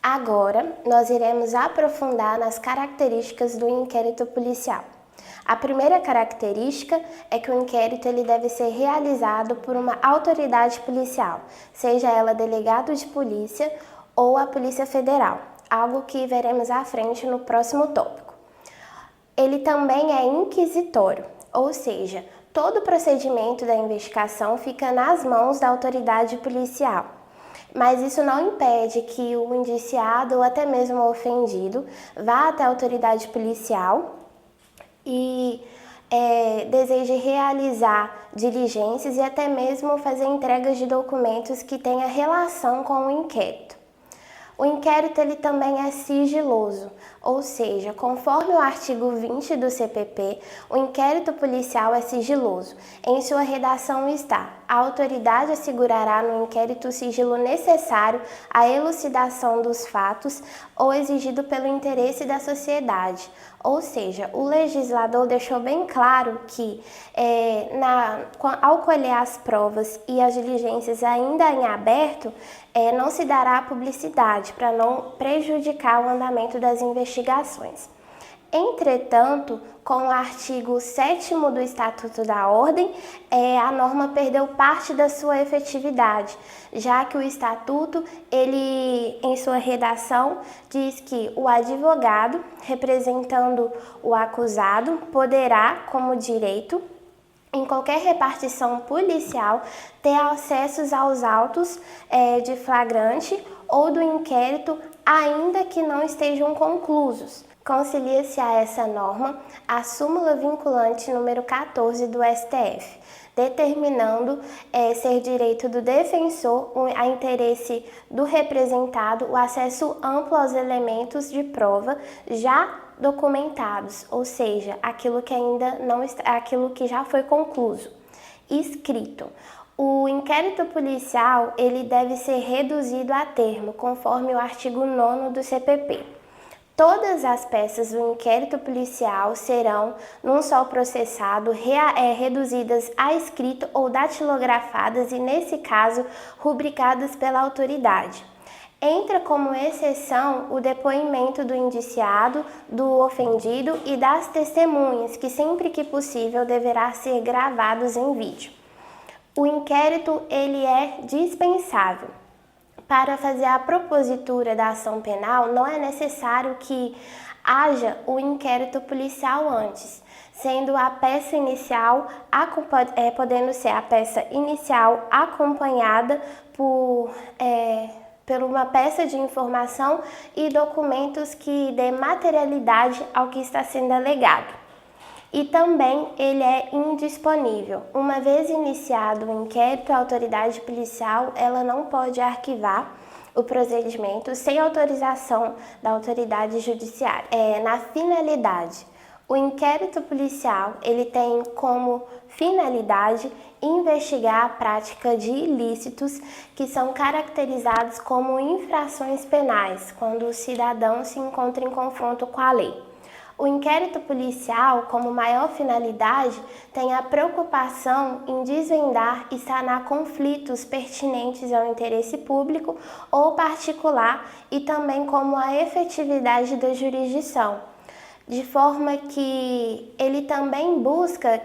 Agora, nós iremos aprofundar nas características do inquérito policial. A primeira característica é que o inquérito ele deve ser realizado por uma autoridade policial, seja ela delegado de polícia ou a Polícia Federal, algo que veremos à frente no próximo tópico. Ele também é inquisitório, ou seja, todo o procedimento da investigação fica nas mãos da autoridade policial. Mas isso não impede que o indiciado ou até mesmo o ofendido vá até a autoridade policial e deseje realizar diligências e até mesmo fazer entregas de documentos que tenham relação com o inquérito. O inquérito ele também é sigiloso, ou seja, conforme o artigo 20 do CPP, o inquérito policial é sigiloso. Em sua redação está: a autoridade assegurará no inquérito o sigilo necessário à elucidação dos fatos ou exigido pelo interesse da sociedade. Ou seja, o legislador deixou bem claro que ao colher as provas e as diligências ainda em aberto, não se dará publicidade para não prejudicar o andamento das investigações. Entretanto, com o artigo 7º do Estatuto da Ordem, a norma perdeu parte da sua efetividade, já que o Estatuto, em sua redação, diz que o advogado, representando o acusado, poderá, como direito, em qualquer repartição policial, ter acessos aos autos de flagrante ou do inquérito, ainda que não estejam conclusos. Concilia-se a essa norma a súmula vinculante número 14 do STF, determinando ser direito do defensor, a interesse do representado, o acesso amplo aos elementos de prova já documentados, ou seja, aquilo que já foi concluso, escrito. O inquérito policial ele deve ser reduzido a termo, conforme o artigo 9º do CPP. Todas as peças do inquérito policial serão, num só processado, reduzidas a escrito ou datilografadas e, nesse caso, rubricadas pela autoridade. Entra como exceção o depoimento do indiciado, do ofendido e das testemunhas, que sempre que possível deverá ser gravados em vídeo. O inquérito ele é dispensável. Para fazer a propositura da ação penal, não é necessário que haja o inquérito policial antes, sendo a peça inicial, podendo ser a peça inicial acompanhada por uma peça de informação e documentos que dê materialidade ao que está sendo alegado. E também ele é indisponível. Uma vez iniciado o inquérito, a autoridade policial ela não pode arquivar o procedimento sem autorização da autoridade judiciária. Na finalidade, o inquérito policial ele tem como finalidade investigar a prática de ilícitos que são caracterizados como infrações penais, quando o cidadão se encontra em confronto com a lei. O inquérito policial, como maior finalidade, tem a preocupação em desvendar e sanar conflitos pertinentes ao interesse público ou particular e também como a efetividade da jurisdição, de forma que ele também busca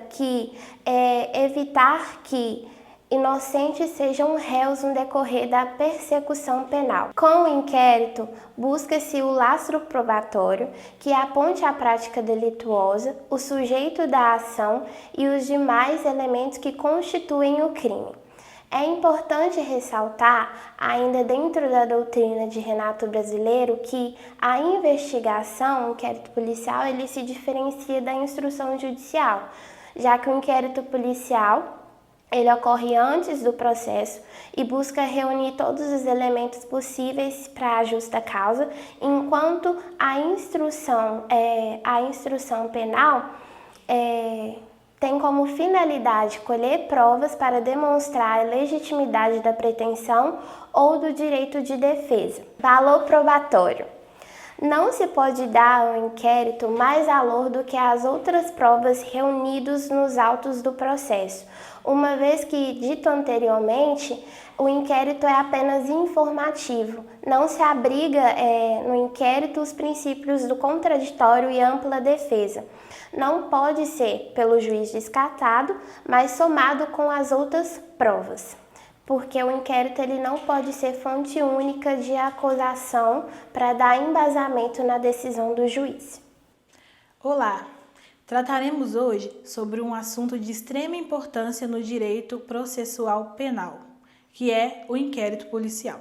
evitar que inocentes sejam réus no decorrer da persecução penal. Com o inquérito, busca-se o lastro probatório que aponte a prática delituosa, o sujeito da ação e os demais elementos que constituem o crime. É importante ressaltar, ainda dentro da doutrina de Renato Brasileiro, que a investigação, o inquérito policial, ele se diferencia da instrução judicial, já que o inquérito policial ele ocorre antes do processo e busca reunir todos os elementos possíveis para a justa causa, enquanto a instrução penal tem como finalidade colher provas para demonstrar a legitimidade da pretensão ou do direito de defesa. Valor probatório. Não se pode dar ao inquérito mais valor do que as outras provas reunidas nos autos do processo, uma vez que, dito anteriormente, o inquérito é apenas informativo, não se abriga no inquérito os princípios do contraditório e ampla defesa. Não pode ser pelo juiz descartado, mas somado com as outras provas, porque o inquérito ele não pode ser fonte única de acusação para dar embasamento na decisão do juiz. Olá! Trataremos hoje sobre um assunto de extrema importância no direito processual penal, que é o inquérito policial.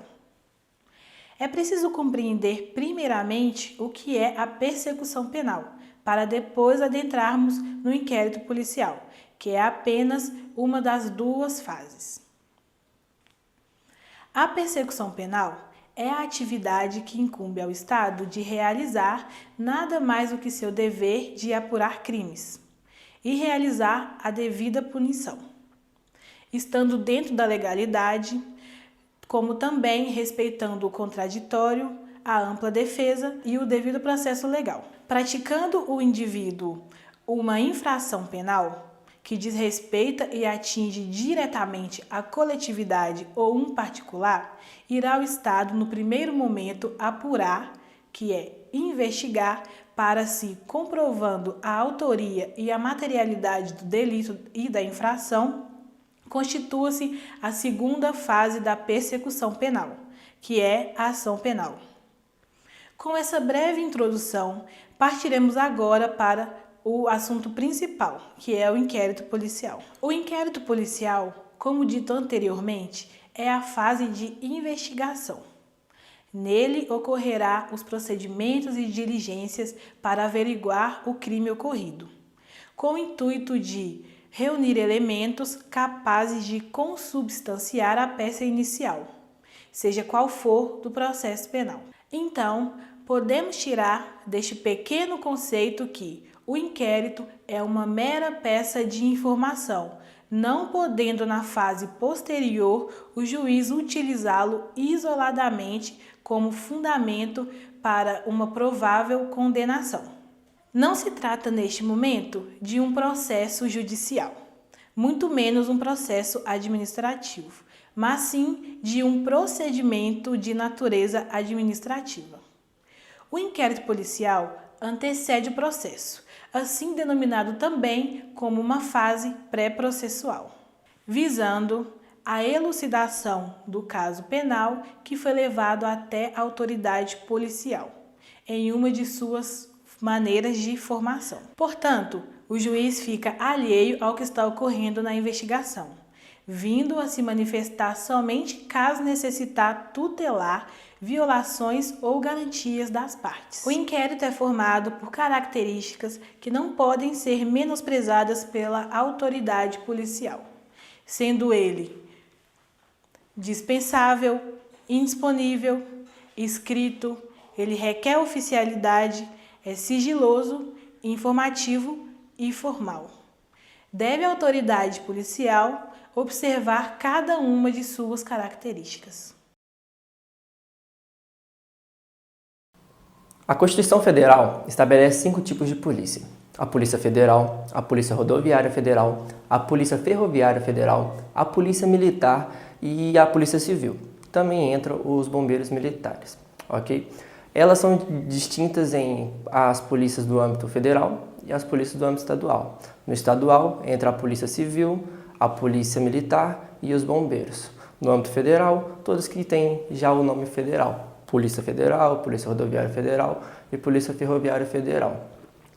É preciso compreender primeiramente o que é a persecução penal, para depois adentrarmos no inquérito policial, que é apenas uma das duas fases. A persecução penal é a atividade que incumbe ao Estado de realizar nada mais do que seu dever de apurar crimes e realizar a devida punição, estando dentro da legalidade, como também respeitando o contraditório, a ampla defesa e o devido processo legal. Praticando o indivíduo uma infração penal que desrespeita e atinge diretamente a coletividade ou um particular, irá o Estado, no primeiro momento, apurar, que é investigar, para se comprovando a autoria e a materialidade do delito e da infração, constitua-se a segunda fase da persecução penal, que é a ação penal. Com essa breve introdução, partiremos agora para o assunto principal, que é o inquérito policial. O inquérito policial, como dito anteriormente, é a fase de investigação. Nele ocorrerá os procedimentos e diligências para averiguar o crime ocorrido, com o intuito de reunir elementos capazes de consubstanciar a peça inicial, seja qual for do processo penal. Então, podemos tirar deste pequeno conceito que o inquérito é uma mera peça de informação, não podendo na fase posterior o juiz utilizá-lo isoladamente como fundamento para uma provável condenação. Não se trata neste momento de um processo judicial, muito menos um processo administrativo, mas sim de um procedimento de natureza administrativa. O inquérito policial antecede o processo, assim denominado também como uma fase pré-processual, visando a elucidação do caso penal que foi levado até a autoridade policial, em uma de suas maneiras de formação. Portanto, o juiz fica alheio ao que está ocorrendo na investigação, vindo a se manifestar somente caso necessitar tutelar violações ou garantias das partes. O inquérito é formado por características que não podem ser menosprezadas pela autoridade policial, sendo ele dispensável, indisponível, escrito, ele requer oficialidade, é sigiloso, informativo e formal. Deve a autoridade policial observar cada uma de suas características. A Constituição Federal estabelece 5 tipos de polícia: a Polícia Federal, a Polícia Rodoviária Federal, a Polícia Ferroviária Federal, a Polícia Militar e a Polícia Civil. Também entram os bombeiros militares, ok? Elas são distintas em as polícias do âmbito federal e as polícias do âmbito estadual. No estadual, entra a Polícia Civil, a Polícia Militar e os bombeiros. No âmbito federal, todos que têm já o nome federal: Polícia Federal, Polícia Rodoviária Federal e Polícia Ferroviária Federal.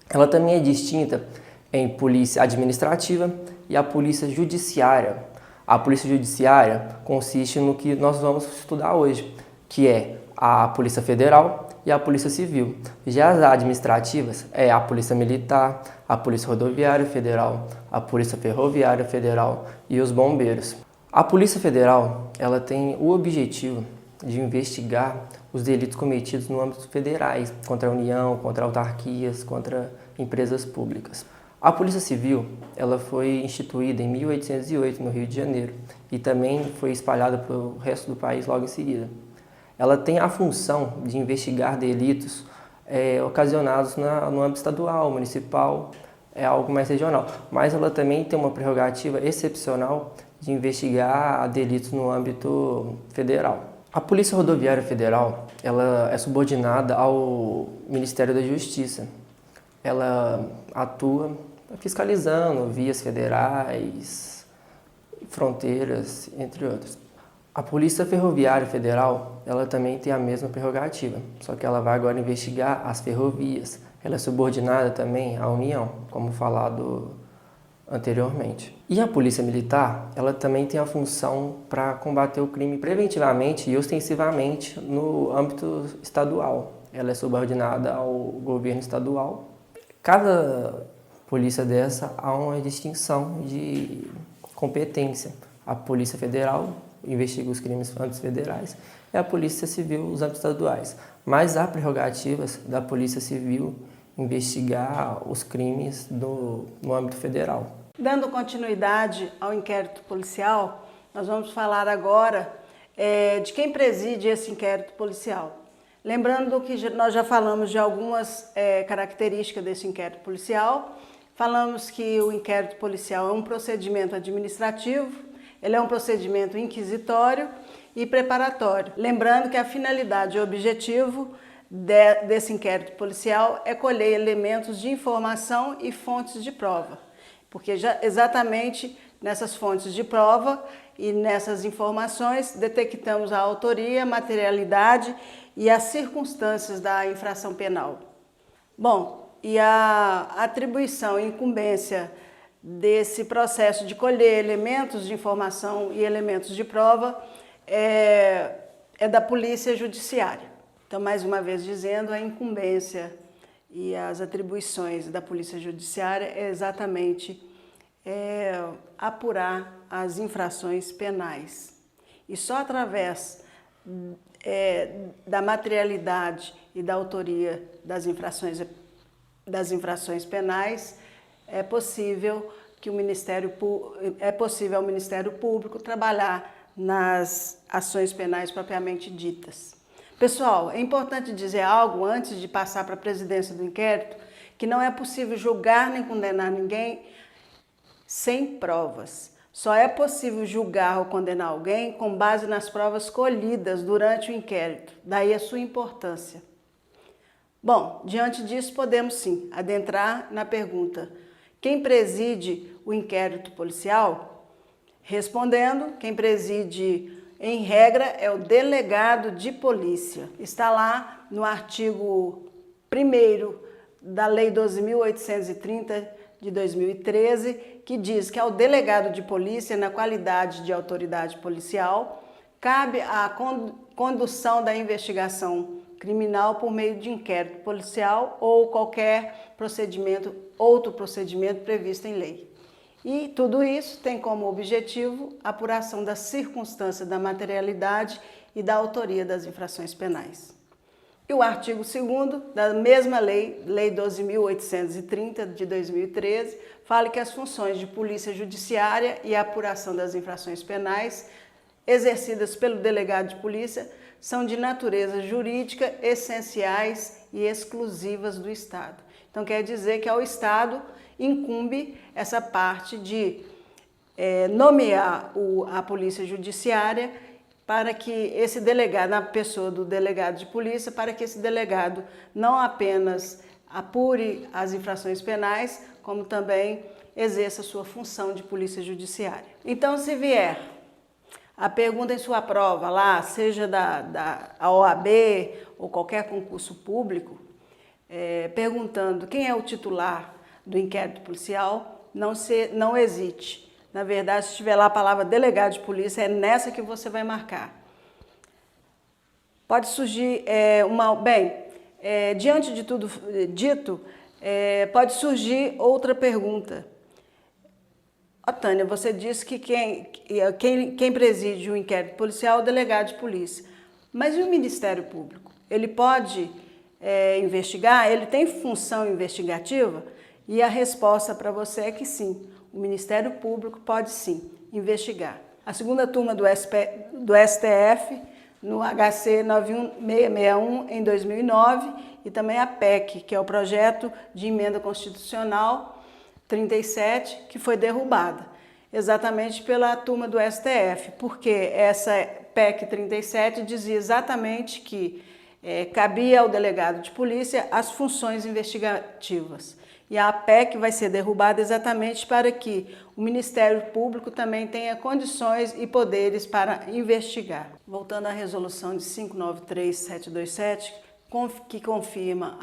Ela também é distinta em Polícia Administrativa e a Polícia Judiciária. A Polícia Judiciária consiste no que nós vamos estudar hoje, que é a Polícia Federal e a Polícia Civil. Já as administrativas é a Polícia Militar, a Polícia Rodoviária Federal, a Polícia Ferroviária Federal e os bombeiros. A Polícia Federal, ela tem o objetivo de investigar os delitos cometidos no âmbito federais, contra a União, contra autarquias, contra empresas públicas. A Polícia Civil, ela foi instituída em 1808 no Rio de Janeiro e também foi espalhada pelo resto do país logo em seguida. Ela tem a função de investigar delitos ocasionados no âmbito estadual, municipal, é algo mais regional, mas ela também tem uma prerrogativa excepcional de investigar delitos no âmbito federal. A Polícia Rodoviária Federal, ela é subordinada ao Ministério da Justiça. Ela atua fiscalizando vias federais, fronteiras, entre outros. A Polícia Ferroviária Federal, ela também tem a mesma prerrogativa, só que ela vai agora investigar as ferrovias. Ela é subordinada também à União, como falado anteriormente. E a Polícia Militar, ela também tem a função para combater o crime preventivamente e ostensivamente no âmbito estadual. Ela é subordinada ao governo estadual. Cada polícia dessa há uma distinção de competência. A Polícia Federal investiga os crimes âmbitos federais e a Polícia Civil os âmbitos estaduais. Mas há prerrogativas da Polícia Civil investigar os crimes no âmbito federal. Dando continuidade ao inquérito policial, nós vamos falar agora de quem preside esse inquérito policial. Lembrando que nós já falamos de algumas características desse inquérito policial. Falamos que o inquérito policial é um procedimento administrativo, ele é um procedimento inquisitório e preparatório. Lembrando que a finalidade e o objetivo desse inquérito policial é colher elementos de informação e fontes de prova, porque exatamente nessas fontes de prova e nessas informações detectamos a autoria, a materialidade e as circunstâncias da infração penal. Bom, e a atribuição e incumbência desse processo de colher elementos de informação e elementos de prova é da Polícia Judiciária. Então, mais uma vez dizendo, a incumbência e as atribuições da Polícia Judiciária é exatamente apurar as infrações penais. E só através da materialidade e da autoria das infrações penais é possível ao Ministério Público trabalhar nas ações penais propriamente ditas. Pessoal, é importante dizer algo antes de passar para a presidência do inquérito, que não é possível julgar nem condenar ninguém sem provas. Só é possível julgar ou condenar alguém com base nas provas colhidas durante o inquérito, daí a sua importância. Bom, diante disso podemos sim adentrar na pergunta: quem preside o inquérito policial? Respondendo, quem preside em regra é o delegado de polícia. Está lá no artigo 1º da Lei 12.830 de 2013, que diz que ao delegado de polícia, na qualidade de autoridade policial, cabe a condução da investigação criminal por meio de inquérito policial ou qualquer outro procedimento previsto em lei. E tudo isso tem como objetivo a apuração da circunstância da materialidade e da autoria das infrações penais. E o artigo 2º da mesma lei, Lei 12.830 de 2013, fala que as funções de polícia judiciária e a apuração das infrações penais exercidas pelo delegado de polícia são de natureza jurídica, essenciais e exclusivas do Estado. Então quer dizer que ao Estado incumbe essa parte de nomear a polícia judiciária para que esse delegado, na pessoa do delegado de polícia, para que esse delegado não apenas apure as infrações penais, como também exerça sua função de polícia judiciária. Então, se vier a pergunta em sua prova lá, seja da OAB ou qualquer concurso público, perguntando quem é o titular do inquérito policial, não hesite. Na verdade, se tiver lá a palavra delegado de polícia, é nessa que você vai marcar. Pode surgir diante de tudo dito, pode surgir outra pergunta. Tânia, você disse que quem preside o inquérito policial é o delegado de polícia. Mas e o Ministério Público? Ele pode investigar? Ele tem função investigativa? E a resposta para você é que sim. O Ministério Público pode sim investigar. A segunda turma do STF, no HC 91661, em 2009, e também a PEC, que é o Projeto de Emenda Constitucional 37, que foi derrubada, exatamente pela turma do STF, porque essa PEC 37 dizia exatamente que cabia ao delegado de polícia as funções investigativas. E a PEC vai ser derrubada exatamente para que o Ministério Público também tenha condições e poderes para investigar. Voltando à resolução de 593727, que confirma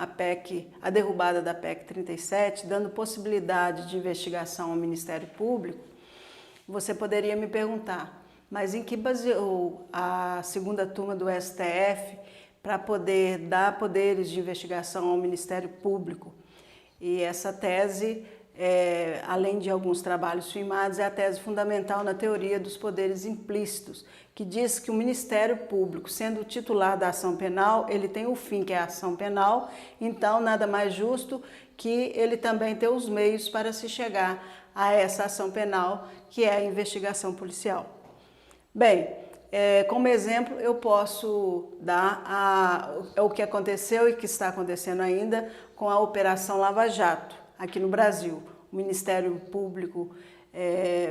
a derrubada da PEC 37, dando possibilidade de investigação ao Ministério Público, você poderia me perguntar, mas em que baseou a segunda turma do STF para poder dar poderes de investigação ao Ministério Público? E essa tese, além de alguns trabalhos firmados, é a tese fundamental na teoria dos poderes implícitos, que diz que o Ministério Público, sendo o titular da ação penal, ele tem o fim, que é a ação penal, então nada mais justo que ele também tenha os meios para se chegar a essa ação penal, que é a investigação policial. Bem, como exemplo, eu posso dar o que aconteceu e que está acontecendo ainda com a Operação Lava Jato, aqui no Brasil. O Ministério Público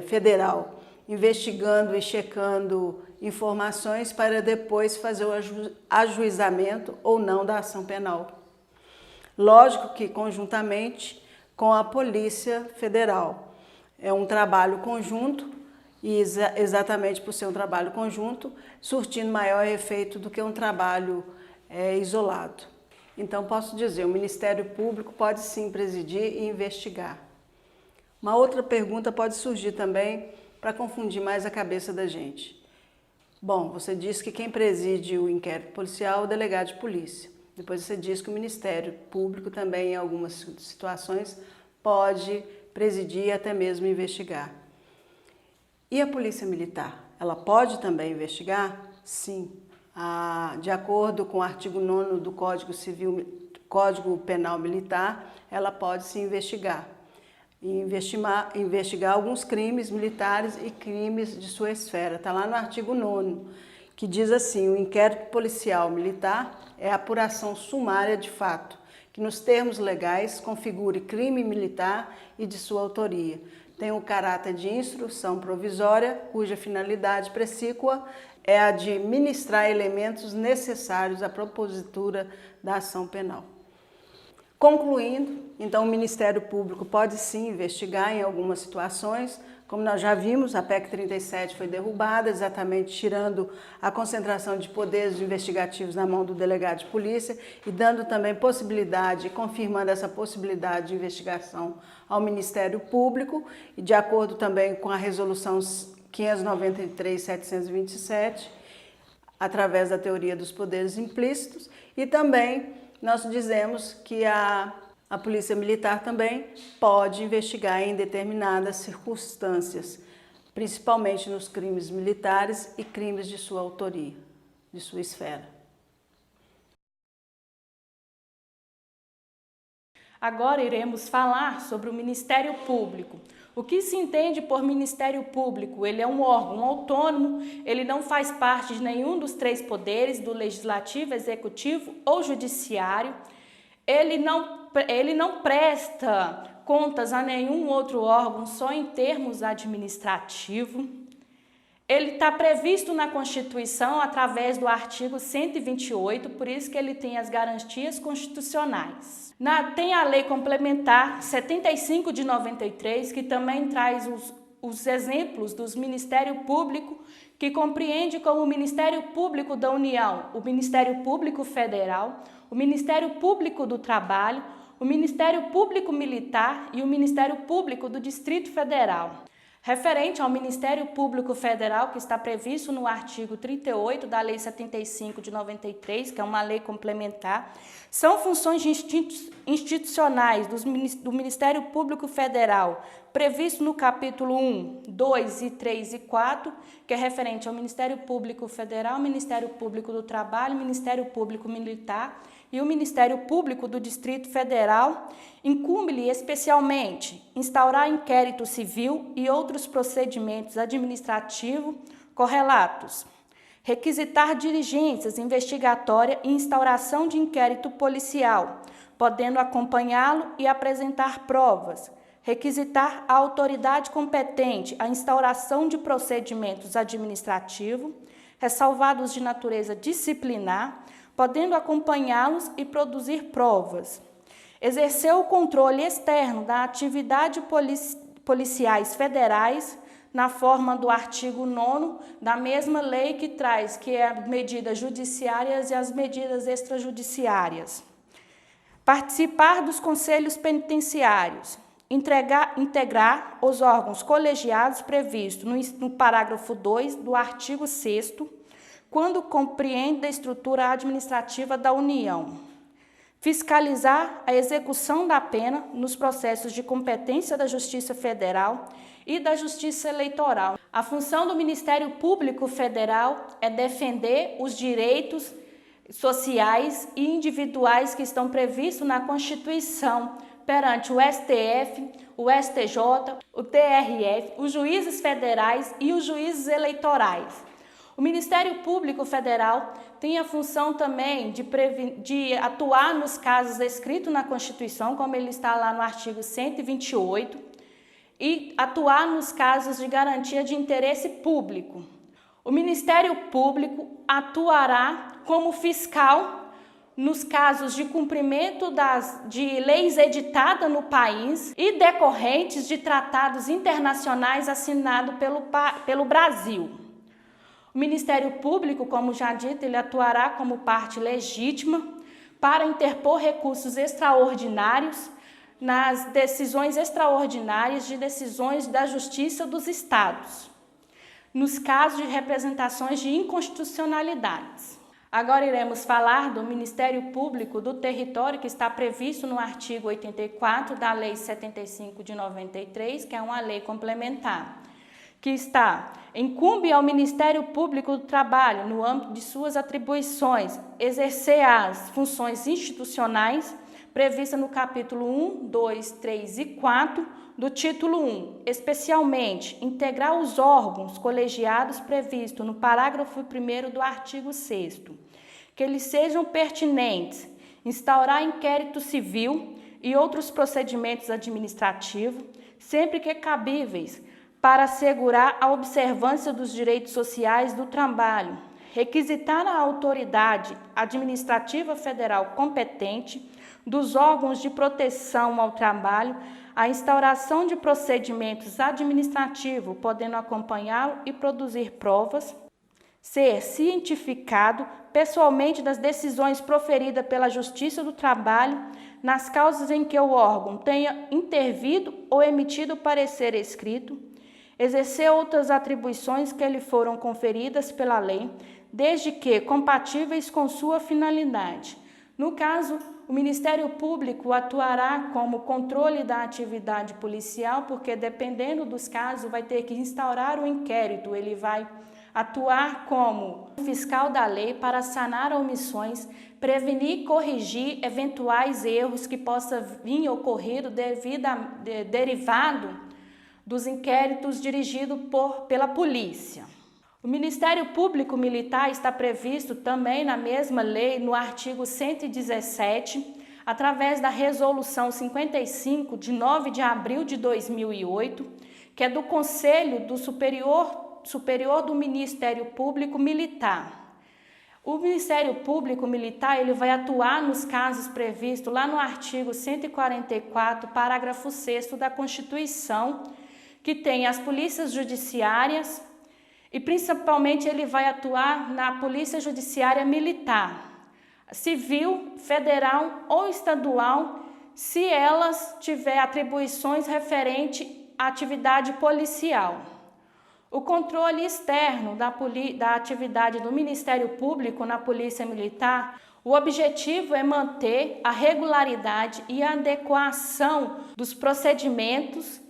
Federal investigando e checando informações para depois fazer o ajuizamento ou não da ação penal. Lógico que conjuntamente com a Polícia Federal. É um trabalho conjunto e exatamente por ser um trabalho conjunto, surtindo maior efeito do que um trabalho isolado. Então, posso dizer, o Ministério Público pode sim presidir e investigar. Uma outra pergunta pode surgir também para confundir mais a cabeça da gente. Bom, você disse que quem preside o inquérito policial é o delegado de polícia. Depois você diz que o Ministério Público também, em algumas situações, pode presidir e até mesmo investigar. E a Polícia Militar? Ela pode também investigar? Sim. De acordo com o artigo 9º do Código Penal Militar, ela pode se investigar. Investigar alguns crimes militares e crimes de sua esfera. Está lá no artigo 9º, que diz assim: o inquérito policial militar é a apuração sumária de fato, que nos termos legais configure crime militar e de sua autoria. Tem o caráter de instrução provisória, cuja finalidade precípua é a de ministrar elementos necessários à propositura da ação penal. Concluindo, então o Ministério Público pode sim investigar em algumas situações. Como nós já vimos, a PEC 37 foi derrubada, exatamente tirando a concentração de poderes investigativos na mão do delegado de polícia e dando também possibilidade, confirmando essa possibilidade de investigação ao Ministério Público, e de acordo também com a resolução 593/727, através da teoria dos poderes implícitos, e também nós dizemos que a Polícia Militar também pode investigar em determinadas circunstâncias, principalmente nos crimes militares e crimes de sua autoria, de sua esfera. Agora iremos falar sobre o Ministério Público. O que se entende por Ministério Público? Ele é um órgão autônomo, ele não faz parte de nenhum dos três poderes, do Legislativo, Executivo ou Judiciário. Ele não presta contas a nenhum outro órgão, só em termos administrativos. Ele está previsto na Constituição através do artigo 128, por isso que ele tem as garantias constitucionais. Tem a Lei Complementar 75 de 93, que também traz os exemplos dos Ministério Público, que compreende como o Ministério Público da União, o Ministério Público Federal, o Ministério Público do Trabalho, o Ministério Público Militar e o Ministério Público do Distrito Federal. Referente ao Ministério Público Federal, que está previsto no artigo 38 da Lei 75 de 93, que é uma lei complementar, são funções institucionais do Ministério Público Federal, previsto no capítulo 1, 2, 3 e 4, que é referente ao Ministério Público Federal, Ministério Público do Trabalho, Ministério Público Militar e o Ministério Público do Distrito Federal. Incumbe-lhe especialmente instaurar inquérito civil e outros procedimentos administrativos correlatos, requisitar diligências investigatórias e instauração de inquérito policial, podendo acompanhá-lo e apresentar provas, requisitar à autoridade competente a instauração de procedimentos administrativos, ressalvados de natureza disciplinar, podendo acompanhá-los e produzir provas. Exercer o controle externo da atividade policiais federais, na forma do artigo 9º da mesma lei que traz, que é as medidas judiciárias e as medidas extrajudiciárias. Participar dos conselhos penitenciários, integrar os órgãos colegiados previstos no parágrafo 2 do artigo 6º, quando compreende a estrutura administrativa da União. Fiscalizar a execução da pena nos processos de competência da Justiça Federal e da Justiça Eleitoral. A função do Ministério Público Federal é defender os direitos sociais e individuais que estão previstos na Constituição perante o STF, o STJ, o TRF, os juízes federais e os juízes eleitorais. O Ministério Público Federal tem a função também de atuar nos casos descritos na Constituição, como ele está lá no artigo 128, e atuar nos casos de garantia de interesse público. O Ministério Público atuará como fiscal nos casos de cumprimento de leis editadas no país e decorrentes de tratados internacionais assinados pelo Brasil. O Ministério Público, como já dito, ele atuará como parte legítima para interpor recursos extraordinários nas decisões extraordinárias de decisões da Justiça dos Estados, nos casos de representações de inconstitucionalidades. Agora iremos falar do Ministério Público do Território, que está previsto no artigo 84 da Lei 75 de 93, que é uma lei complementar, que incumbe ao Ministério Público do Trabalho, no âmbito de suas atribuições, exercer as funções institucionais previstas no capítulo 1, 2, 3 e 4 do título 1, especialmente integrar os órgãos colegiados previstos no parágrafo 1º do artigo 6º, que eles sejam pertinentes, instaurar inquérito civil e outros procedimentos administrativos, sempre que cabíveis, para assegurar a observância dos direitos sociais do trabalho, requisitar à autoridade administrativa federal competente dos órgãos de proteção ao trabalho a instauração de procedimentos administrativos, podendo acompanhá-lo e produzir provas, ser cientificado pessoalmente das decisões proferidas pela Justiça do Trabalho nas causas em que o órgão tenha intervido ou emitido parecer escrito, exercer outras atribuições que lhe foram conferidas pela lei, desde que compatíveis com sua finalidade. No caso, o Ministério Público atuará como controle da atividade policial, porque dependendo dos casos vai ter que instaurar o inquérito, ele vai atuar como fiscal da lei para sanar omissões, prevenir e corrigir eventuais erros que possam vir ocorrido derivado dos inquéritos dirigidos pela polícia. O Ministério Público Militar está previsto também na mesma lei, no artigo 117, através da Resolução 55, de 9 de abril de 2008, que é do Conselho Superior do Ministério Público Militar. O Ministério Público Militar ele vai atuar nos casos previstos lá no artigo 144, parágrafo 6º da Constituição, que tem as polícias judiciárias e principalmente ele vai atuar na Polícia Judiciária Militar, civil, federal ou estadual, se elas tiverem atribuições referentes à atividade policial. O controle externo da atividade do Ministério Público na Polícia Militar, o objetivo é manter a regularidade e a adequação dos procedimentos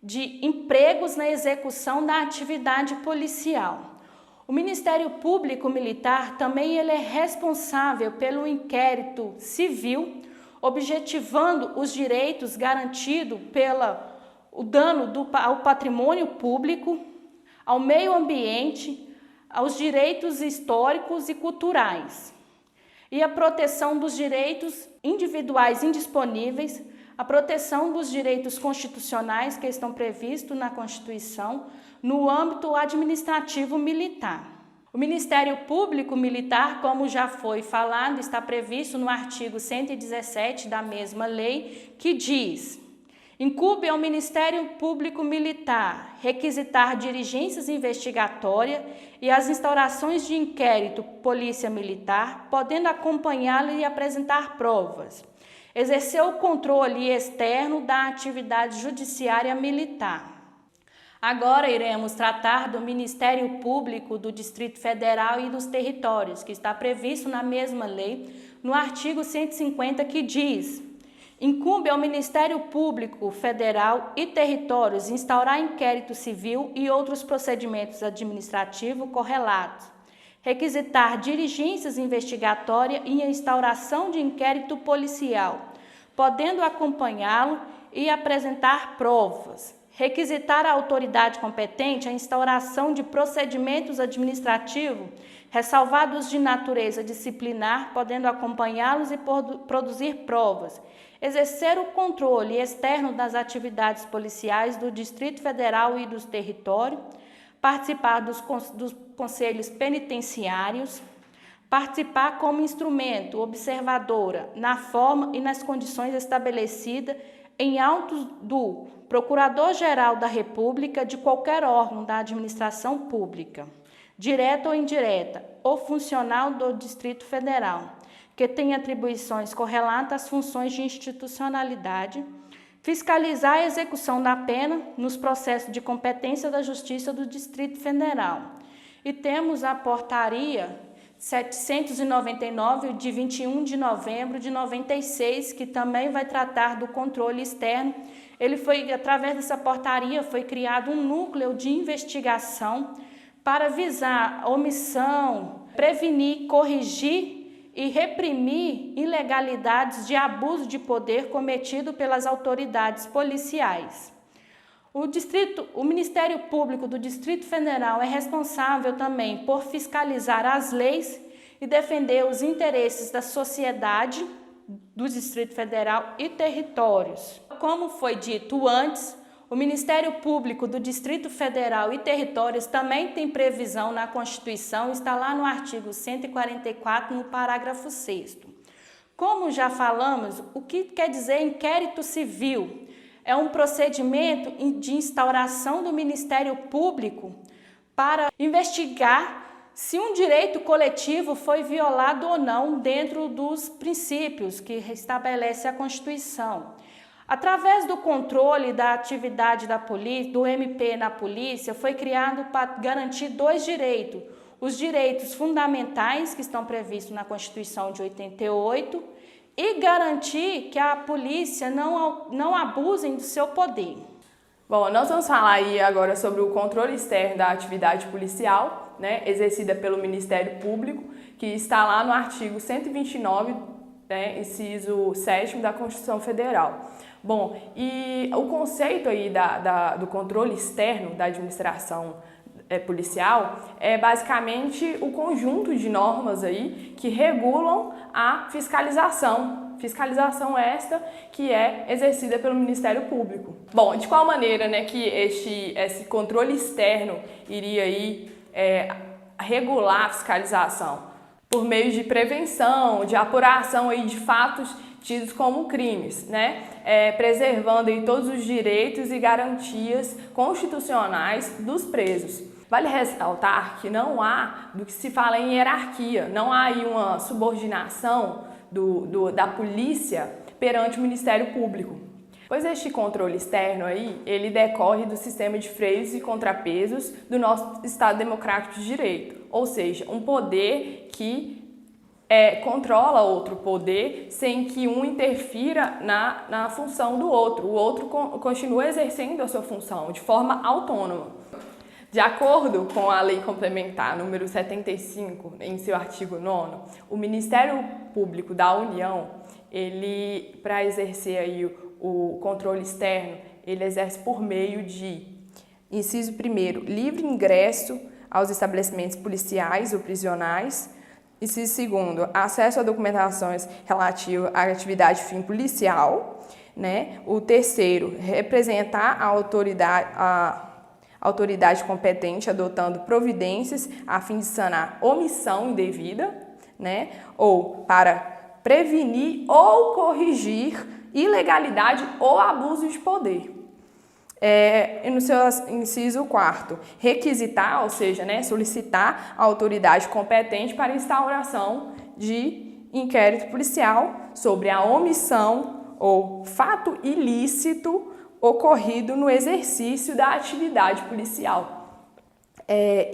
de empregos na execução da atividade policial. O Ministério Público Militar também ele é responsável pelo inquérito civil, objetivando os direitos garantidos pelo dano ao patrimônio público, ao meio ambiente, aos direitos históricos e culturais, e a proteção dos direitos individuais indisponíveis, a proteção dos direitos constitucionais que estão previstos na Constituição no âmbito administrativo militar. O Ministério Público Militar, como já foi falado, está previsto no artigo 117 da mesma lei, que diz: incumbe ao Ministério Público Militar requisitar diligências investigatórias e as instaurações de inquérito polícia militar, podendo acompanhá-lo e apresentar provas. Exercer o controle externo da atividade judiciária militar. Agora iremos tratar do Ministério Público do Distrito Federal e dos Territórios, que está previsto na mesma lei, no artigo 150, que diz: incumbe ao Ministério Público Federal e Territórios instaurar inquérito civil e outros procedimentos administrativos correlatos, requisitar diligências investigatórias e a instauração de inquérito policial, podendo acompanhá-lo e apresentar provas, requisitar à autoridade competente a instauração de procedimentos administrativos ressalvados de natureza disciplinar, podendo acompanhá-los e produzir provas, exercer o controle externo das atividades policiais do Distrito Federal e dos territórios, participar dos conselhos penitenciários, participar como instrumento observadora na forma e nas condições estabelecidas em autos do Procurador-Geral da República, de qualquer órgão da administração pública, direta ou indireta, ou funcional do Distrito Federal, que tem atribuições correlatas às funções de institucionalidade, fiscalizar a execução da pena nos processos de competência da Justiça do Distrito Federal. E temos a portaria 799, de 21 de novembro de 96, que também vai tratar do controle externo. Através dessa portaria, foi criado um núcleo de investigação para visar omissão, prevenir, corrigir e reprimir ilegalidades de abuso de poder cometido pelas autoridades policiais. O Ministério Público do Distrito Federal é responsável também por fiscalizar as leis e defender os interesses da sociedade do Distrito Federal e territórios. Como foi dito antes, o Ministério Público do Distrito Federal e Territórios também tem previsão na Constituição, está lá no artigo 144, no parágrafo 6º. Como já falamos, o que quer dizer inquérito civil? É um procedimento de instauração do Ministério Público para investigar se um direito coletivo foi violado ou não dentro dos princípios que estabelece a Constituição. Através do controle da atividade da polícia, do MP na polícia, foi criado para garantir dois direitos. Os direitos fundamentais que estão previstos na Constituição de 88 e garantir que a polícia não abusem do seu poder. Bom, nós vamos falar aí agora sobre o controle externo da atividade policial, exercida pelo Ministério Público, que está lá no artigo 129, inciso 7º da Constituição Federal. Bom, e o conceito aí do controle externo da administração policial é basicamente o conjunto de normas aí que regulam a fiscalização. Fiscalização esta que é exercida pelo Ministério Público. Bom, de qual maneira que esse controle externo iria aí regular a fiscalização? Por meio de prevenção, de apuração aí de fatos tidos como crimes, preservando aí todos os direitos e garantias constitucionais dos presos. Vale ressaltar que não há do que se fala em hierarquia, não há aí uma subordinação da polícia perante o Ministério Público. Pois este controle externo aí, ele decorre do sistema de freios e contrapesos do nosso Estado Democrático de Direito, ou seja, um poder que controla outro poder sem que um interfira na função do outro. O outro continua exercendo a sua função de forma autônoma. De acordo com a Lei Complementar número 75, em seu artigo 9º, o Ministério Público da União, ele, para exercer aí o controle externo, ele exerce por meio de, inciso 1º, livre ingresso aos estabelecimentos policiais ou prisionais. Inciso 2º, acesso a documentações relativas à atividade fim policial. né? O terceiro, representar a autoridade competente adotando providências a fim de sanar omissão indevida, né? Ou para prevenir ou corrigir ilegalidade ou abuso de poder. No seu inciso 4º, requisitar, ou seja, né, solicitar a autoridade competente para instauração de inquérito policial sobre a omissão ou fato ilícito ocorrido no exercício da atividade policial.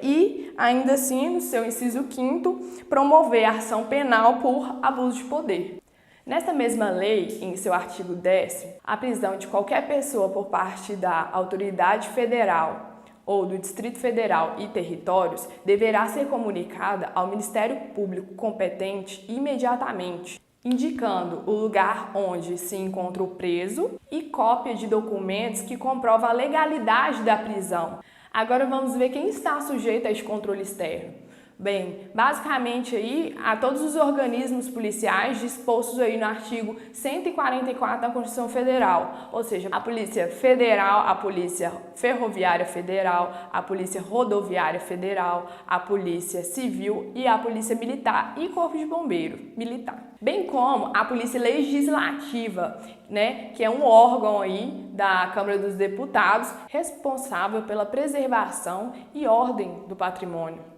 E, ainda assim, no seu inciso 5º, promover a ação penal por abuso de poder. Nesta mesma lei, em seu artigo 10º, a prisão de qualquer pessoa por parte da autoridade federal ou do Distrito Federal e territórios deverá ser comunicada ao Ministério Público competente imediatamente, indicando o lugar onde se encontra o preso e cópia de documentos que comprovam a legalidade da prisão. Agora vamos ver quem está sujeito a este controle externo. Bem, basicamente aí a todos os organismos policiais dispostos aí no artigo 144 da Constituição Federal, ou seja, a Polícia Federal, a Polícia Ferroviária Federal, a Polícia Rodoviária Federal, a Polícia Civil e a Polícia Militar e Corpo de Bombeiro Militar. Bem como a Polícia Legislativa, né, que é um órgão aí da Câmara dos Deputados responsável pela preservação e ordem do patrimônio.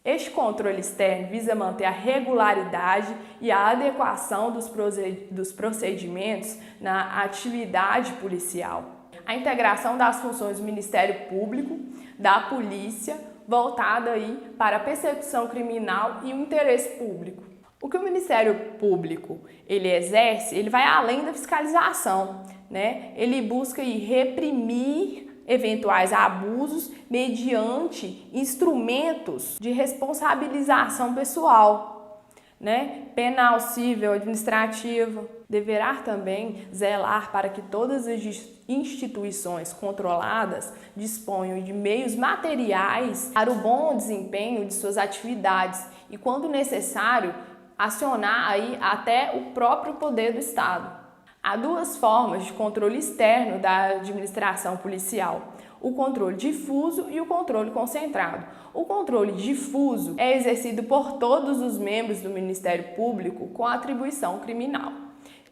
Este controle externo visa manter a regularidade e a adequação dos procedimentos na atividade policial. A integração das funções do Ministério Público, da Polícia, voltada aí para a persecução criminal e o interesse público. O que o Ministério Público ele exerce, ele vai além da fiscalização, né? Ele busca aí reprimir eventuais abusos mediante instrumentos de responsabilização pessoal, né? Penal, civil, administrativa. Deverá também zelar para que todas as instituições controladas disponham de meios materiais para o bom desempenho de suas atividades e, quando necessário, acionar aí até o próprio poder do Estado. Há duas formas de controle externo da administração policial: o controle difuso e o controle concentrado. O controle difuso é exercido por todos os membros do Ministério Público com atribuição criminal.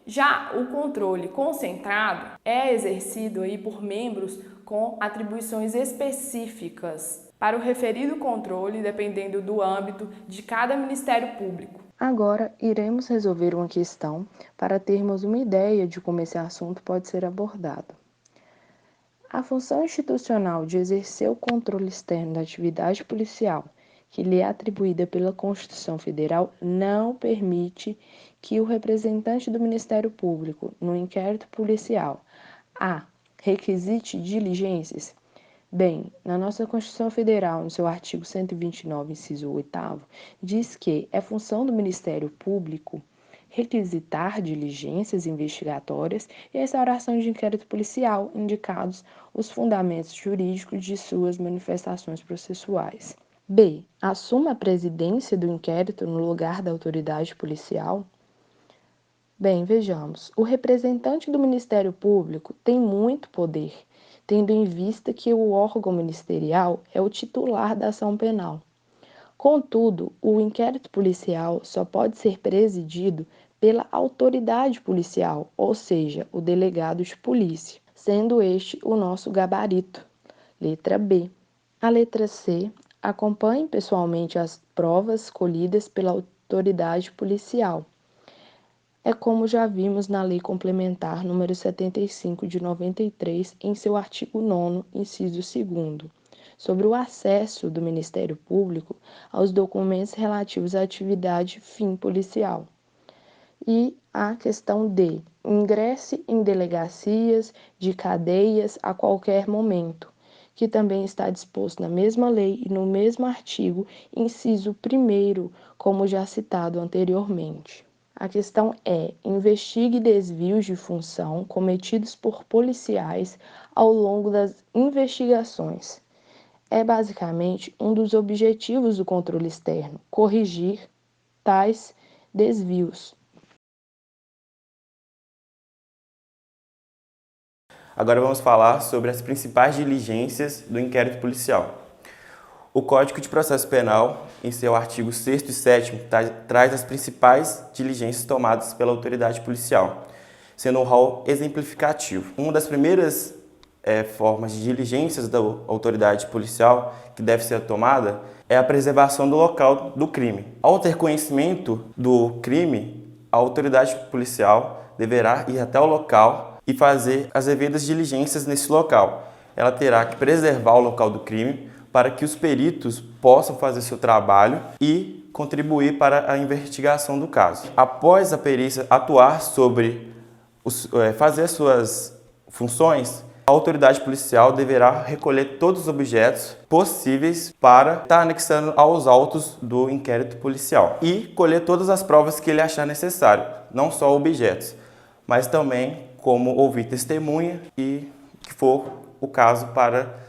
Já o controle concentrado é exercido aí por membros com atribuições específicas para o referido controle, dependendo do âmbito de cada Ministério Público. Agora, iremos resolver uma questão para termos uma ideia de como esse assunto pode ser abordado. A função institucional de exercer o controle externo da atividade policial, que lhe é atribuída pela Constituição Federal, não permite que o representante do Ministério Público, no inquérito policial, requisite diligências. Bem, na nossa Constituição Federal, no seu artigo 129, inciso 8º, diz que é função do Ministério Público requisitar diligências investigatórias e a instauração de inquérito policial, indicados os fundamentos jurídicos de suas manifestações processuais. B. Assume a presidência do inquérito no lugar da autoridade policial. Bem, vejamos, o representante do Ministério Público tem muito poder, tendo em vista que o órgão ministerial é o titular da ação penal. Contudo, o inquérito policial só pode ser presidido pela autoridade policial, ou seja, o delegado de polícia, sendo este o nosso gabarito. Letra B. A letra C. Acompanhe pessoalmente as provas colhidas pela autoridade policial. É como já vimos na Lei Complementar número 75 de 93, em seu artigo 9º, inciso 2º, sobre o acesso do Ministério Público aos documentos relativos à atividade fim policial. E a questão D. Ingresse em delegacias de cadeias a qualquer momento, que também está disposto na mesma lei e no mesmo artigo, inciso 1º, como já citado anteriormente. A questão é: investigue desvios de função cometidos por policiais ao longo das investigações. É basicamente um dos objetivos do controle externo, corrigir tais desvios. Agora vamos falar sobre as principais diligências do inquérito policial. O Código de Processo Penal, em seu artigo 6º e 7º, traz as principais diligências tomadas pela autoridade policial, sendo um rol exemplificativo. Uma das primeiras formas de diligências da autoridade policial que deve ser tomada é a preservação do local do crime. Ao ter conhecimento do crime, a autoridade policial deverá ir até o local e fazer as devidas diligências nesse local. Ela terá que preservar o local do crime para que os peritos possam fazer seu trabalho e contribuir para a investigação do caso. Após a perícia atuar fazer suas funções, a autoridade policial deverá recolher todos os objetos possíveis para estar anexando aos autos do inquérito policial e colher todas as provas que ele achar necessário, não só objetos, mas também como ouvir testemunha e que for o caso para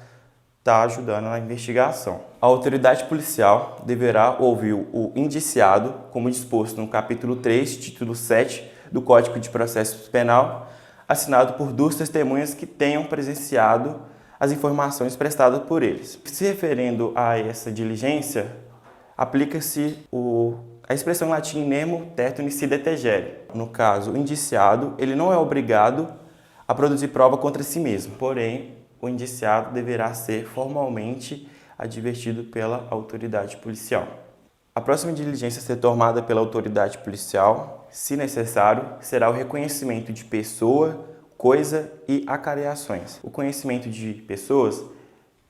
estar ajudando na investigação. A autoridade policial deverá ouvir o indiciado, como disposto no capítulo 3, título 7 do Código de Processo Penal, assinado por 2 testemunhas que tenham presenciado as informações prestadas por eles. Se referendo a essa diligência, aplica-se a expressão em latim nemo tertuni side tegere. No caso, o indiciado ele não é obrigado a produzir prova contra si mesmo, porém, o indiciado deverá ser formalmente advertido pela autoridade policial. A próxima diligência a ser tomada pela autoridade policial, se necessário, será o reconhecimento de pessoa, coisa e acareações. O conhecimento de pessoas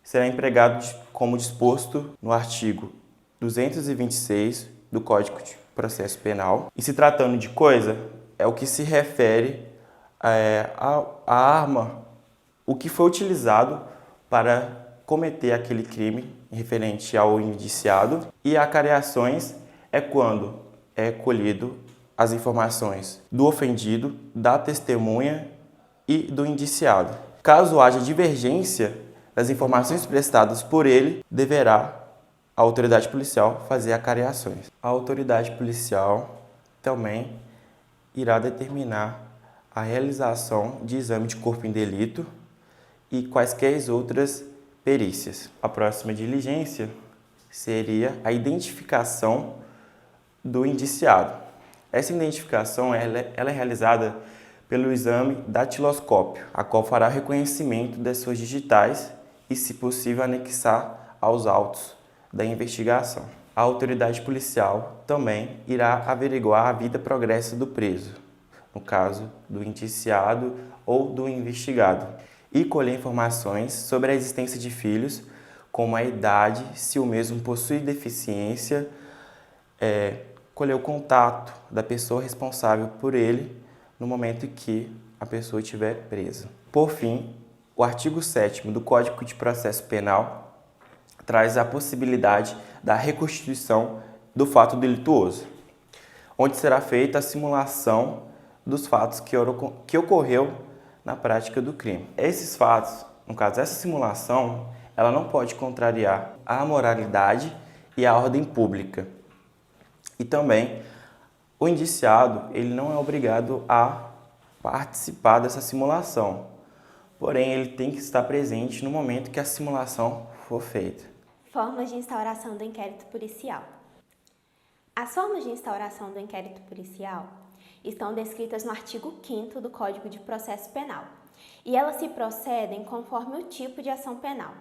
será empregado como disposto no artigo 226 do Código de Processo Penal. E se tratando de coisa, é o que se refere à arma, o que foi utilizado para cometer aquele crime referente ao indiciado, e acareações é quando é colhido as informações do ofendido, da testemunha e do indiciado. Caso haja divergência das informações prestadas por ele, deverá a autoridade policial fazer acareações. A autoridade policial também irá determinar a realização de exame de corpo em delito e quaisquer outras perícias. A próxima diligência seria a identificação do indiciado. Essa identificação ela é realizada pelo exame datiloscópio, a qual fará reconhecimento das suas digitais e, se possível, anexar aos autos da investigação. A autoridade policial também irá averiguar a vida progressa do preso, no caso do indiciado ou do investigado, e colher informações sobre a existência de filhos, como a idade, se o mesmo possui deficiência, colher o contato da pessoa responsável por ele no momento em que a pessoa estiver presa. Por fim, o artigo 7º do Código de Processo Penal traz a possibilidade da reconstituição do fato delituoso, onde será feita a simulação dos fatos que ocorreu na prática do crime. Esses fatos, no caso, essa simulação, ela não pode contrariar a moralidade e a ordem pública. E também, o indiciado, ele não é obrigado a participar dessa simulação. Porém, ele tem que estar presente no momento que a simulação for feita. Formas de instauração do inquérito policial. As formas de instauração do inquérito policial estão descritas no artigo 5º do Código de Processo Penal, e elas se procedem conforme o tipo de ação penal.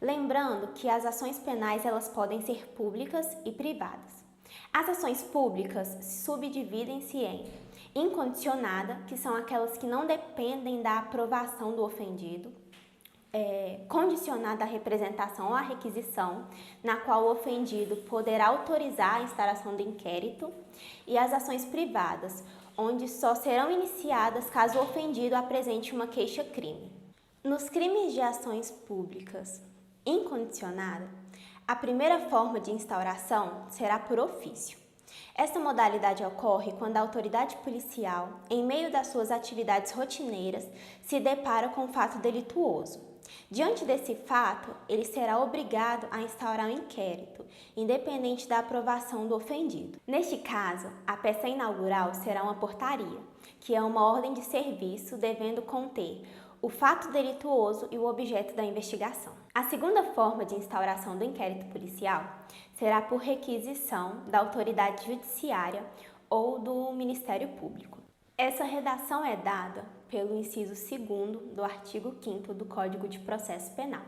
Lembrando que as ações penais elas podem ser públicas e privadas. As ações públicas subdividem-se em incondicionada, que são aquelas que não dependem da aprovação do ofendido, condicionada à representação ou à requisição, na qual o ofendido poderá autorizar a instauração do inquérito, e as ações privadas, onde só serão iniciadas caso o ofendido apresente uma queixa-crime. Nos crimes de ações públicas incondicionada, a primeira forma de instauração será por ofício. Esta modalidade ocorre quando a autoridade policial, em meio das suas atividades rotineiras, se depara com um fato delituoso. Diante desse fato, ele será obrigado a instaurar um inquérito, independente da aprovação do ofendido. Neste caso, a peça inaugural será uma portaria, que é uma ordem de serviço devendo conter o fato delituoso e o objeto da investigação. A segunda forma de instauração do inquérito policial será por requisição da autoridade judiciária ou do Ministério Público. Essa redação é dada pelo inciso 2º do artigo 5º do Código de Processo Penal.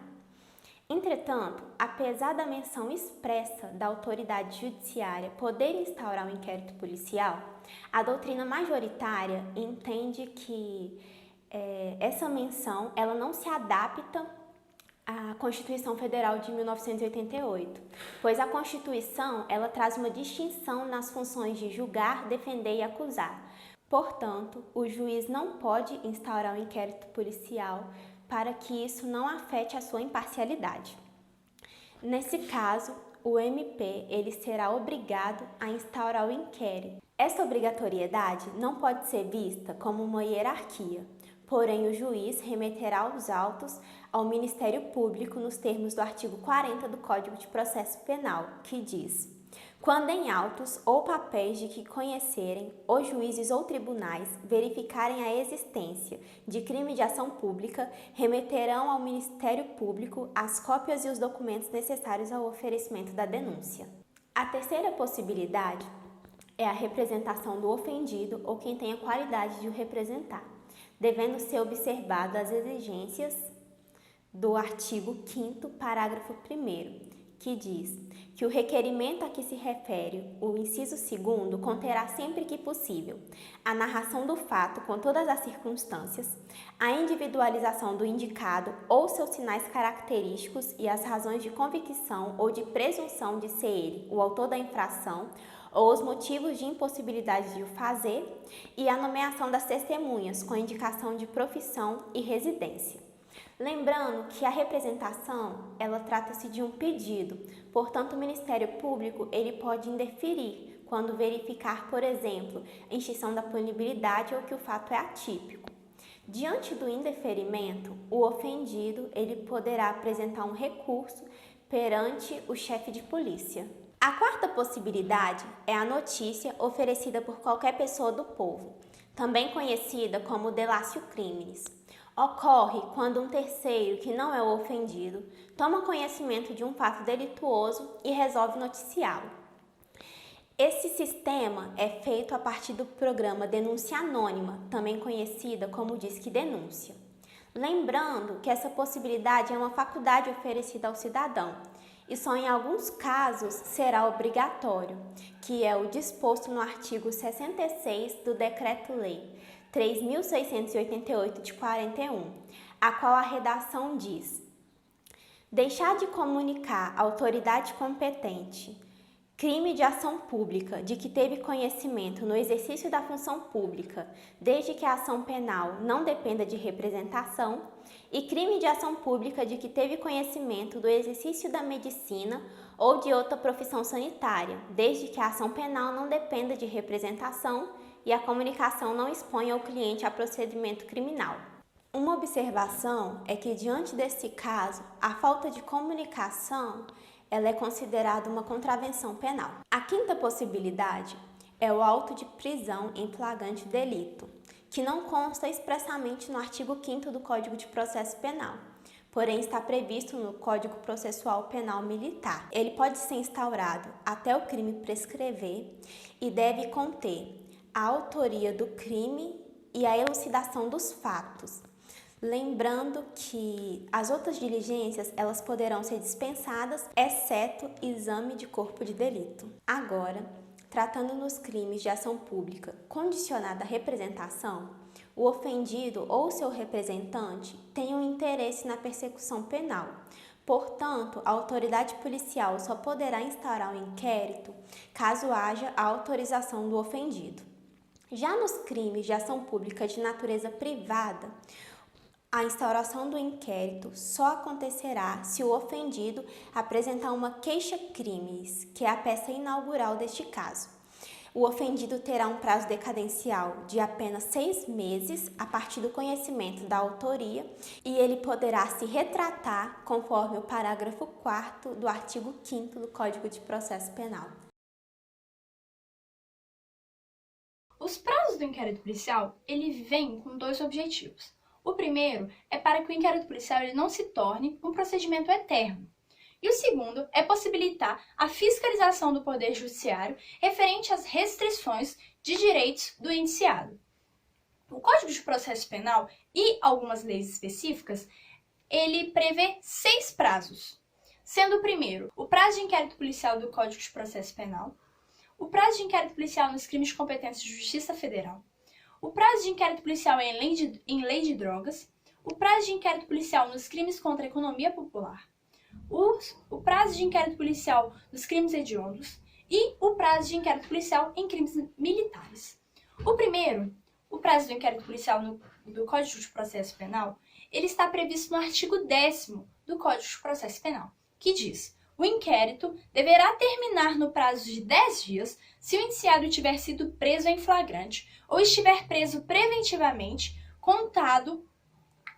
Entretanto, apesar da menção expressa da autoridade judiciária poder instaurar um inquérito policial, a doutrina majoritária entende que essa menção ela não se adapta à Constituição Federal de 1988, pois a Constituição ela traz uma distinção nas funções de julgar, defender e acusar. Portanto, o juiz não pode instaurar um inquérito policial para que isso não afete a sua imparcialidade. Nesse caso, o MP ele será obrigado a instaurar o inquérito. Essa obrigatoriedade não pode ser vista como uma hierarquia, porém o juiz remeterá os autos ao Ministério Público nos termos do artigo 40 do Código de Processo Penal, que diz: quando em autos ou papéis de que conhecerem os juízes ou tribunais verificarem a existência de crime de ação pública, remeterão ao Ministério Público as cópias e os documentos necessários ao oferecimento da denúncia. A terceira possibilidade é a representação do ofendido ou quem tem a qualidade de o representar, devendo ser observadas as exigências do artigo 5º, parágrafo 1º, que diz que o requerimento a que se refere o inciso 2º conterá sempre que possível a narração do fato com todas as circunstâncias, a individualização do indicado ou seus sinais característicos e as razões de convicção ou de presunção de ser ele o autor da infração ou os motivos de impossibilidade de o fazer e a nomeação das testemunhas com indicação de profissão e residência. Lembrando que a representação, ela trata-se de um pedido, portanto o Ministério Público ele pode indeferir quando verificar, por exemplo, a extinção da punibilidade ou que o fato é atípico. Diante do indeferimento, o ofendido ele poderá apresentar um recurso perante o chefe de polícia. A quarta possibilidade é a notícia oferecida por qualquer pessoa do povo, também conhecida como delatio criminis. Ocorre quando um terceiro, que não é o ofendido, toma conhecimento de um fato delituoso e resolve noticiá-lo. Esse sistema é feito a partir do programa Denúncia Anônima, também conhecida como Disque Denúncia. Lembrando que essa possibilidade é uma faculdade oferecida ao cidadão e só em alguns casos será obrigatório, que é o disposto no artigo 66 do Decreto-Lei 3.688 de 41, a qual a redação diz: deixar de comunicar à autoridade competente crime de ação pública de que teve conhecimento no exercício da função pública, desde que a ação penal não dependa de representação, e crime de ação pública de que teve conhecimento do exercício da medicina ou de outra profissão sanitária, desde que a ação penal não dependa de representação e a comunicação não exponha o cliente a procedimento criminal. Uma observação é que, diante desse caso, a falta de comunicação ela é considerada uma contravenção penal. A quinta possibilidade é o auto de prisão em flagrante delito, que não consta expressamente no artigo 5º do Código de Processo Penal, porém está previsto no Código Processual Penal Militar. Ele pode ser instaurado até o crime prescrever e deve conter a autoria do crime e a elucidação dos fatos. Lembrando que as outras diligências elas poderão ser dispensadas, exceto exame de corpo de delito. Agora, tratando nos crimes de ação pública condicionada à representação, o ofendido ou seu representante tem um interesse na persecução penal. Portanto, a autoridade policial só poderá instaurar um inquérito caso haja a autorização do ofendido. Já nos crimes de ação pública de natureza privada, a instauração do inquérito só acontecerá se o ofendido apresentar uma queixa-crimes, que é a peça inaugural deste caso. O ofendido terá um prazo decadencial de apenas 6 meses a partir do conhecimento da autoria e ele poderá se retratar conforme o parágrafo 4º do artigo 5º do Código de Processo Penal. Os prazos do inquérito policial, ele vem com 2 objetivos. O primeiro é para que o inquérito policial ele não se torne um procedimento eterno. E o segundo é possibilitar a fiscalização do Poder Judiciário referente às restrições de direitos do indiciado. O Código de Processo Penal e algumas leis específicas, ele prevê 6 prazos, sendo o primeiro o prazo de inquérito policial do Código de Processo Penal, o prazo de inquérito policial nos crimes de competência de Justiça Federal, o prazo de inquérito policial em lei de drogas, o prazo de inquérito policial nos crimes contra a economia popular, o prazo de inquérito policial nos crimes hediondos e o prazo de inquérito policial em crimes militares. O primeiro, o prazo do inquérito policial do Código de Processo Penal, ele está previsto no artigo 10º do Código de Processo Penal, que diz: o inquérito deverá terminar no prazo de 10 dias se o indiciado tiver sido preso em flagrante ou estiver preso preventivamente, contado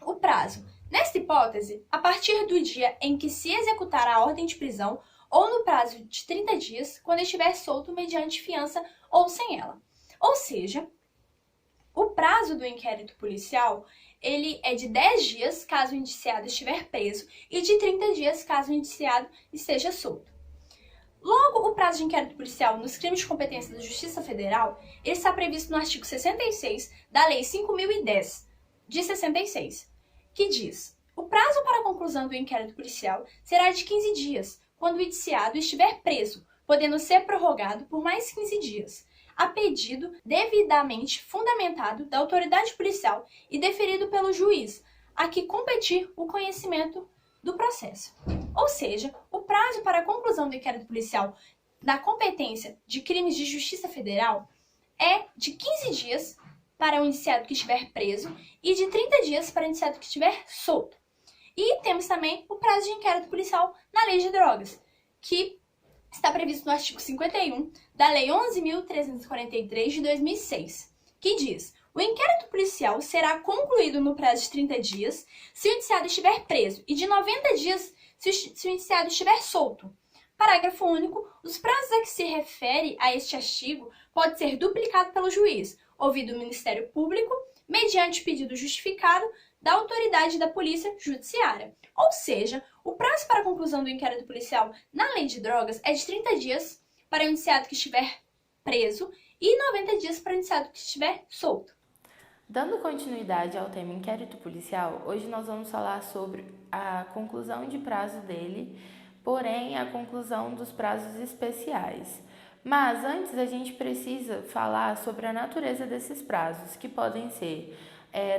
o prazo. Nesta hipótese, a partir do dia em que se executar a ordem de prisão ou no prazo de 30 dias, quando estiver solto mediante fiança ou sem ela. Ou seja, o prazo do inquérito policial, ele é de 10 dias caso o indiciado estiver preso e de 30 dias caso o indiciado esteja solto. Logo, o prazo de inquérito policial nos crimes de competência da Justiça Federal, ele está previsto no artigo 66 da Lei 5.010, de 66, que diz: o prazo para a conclusão do inquérito policial será de 15 dias, quando o indiciado estiver preso, podendo ser prorrogado por mais 15 dias, a pedido devidamente fundamentado da autoridade policial e deferido pelo juiz, a que competir o conhecimento do processo. Ou seja, o prazo para a conclusão do inquérito policial na competência de crimes de Justiça Federal é de 15 dias para o indiciado que estiver preso e de 30 dias para o indiciado que estiver solto. E temos também o prazo de inquérito policial na Lei de Drogas, que está previsto no artigo 51 da Lei 11.343 de 2006, que diz: o inquérito policial será concluído no prazo de 30 dias se o indiciado estiver preso e de 90 dias se o indiciado estiver solto. Parágrafo único. Os prazos a que se refere a este artigo pode ser duplicado pelo juiz, ouvido o Ministério Público, mediante pedido justificado da autoridade da Polícia Judiciária. Ou seja, o prazo para a conclusão do inquérito policial na Lei de Drogas é de 30 dias para o indiciado que estiver preso e 90 dias para o indiciado que estiver solto. Dando continuidade ao tema inquérito policial, hoje nós vamos falar sobre a conclusão de prazo dele, porém a conclusão dos prazos especiais. Mas antes a gente precisa falar sobre a natureza desses prazos, que podem ser